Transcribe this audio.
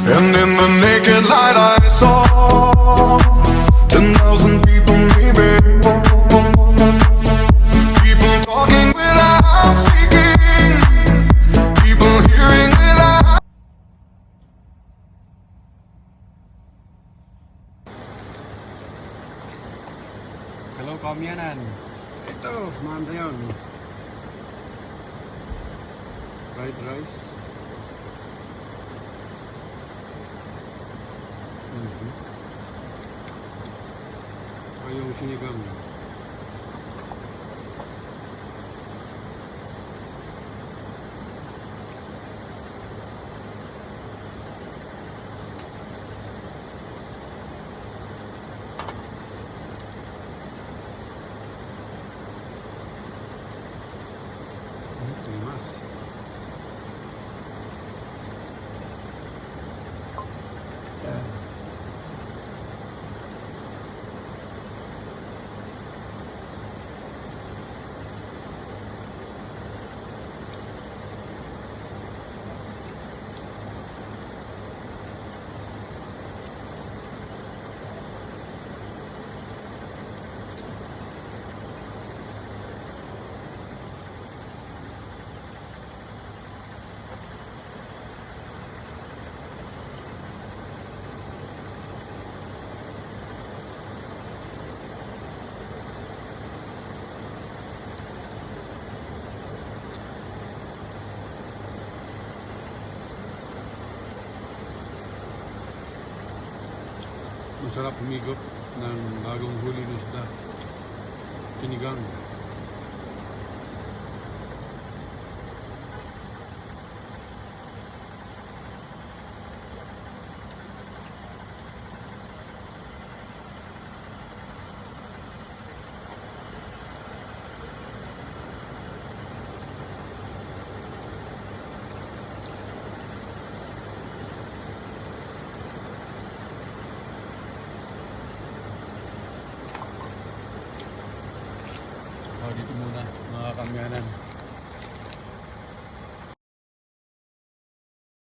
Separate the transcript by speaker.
Speaker 1: And in the naked light I saw 10,000 people maybe. People talking without speaking. People hearing without.
Speaker 2: Hello, Kamyanan. Ito, manda yun. Fried rice. Yung sinigang. Mas. Masarap humigop ng bagong huli ng isda. Sinigang.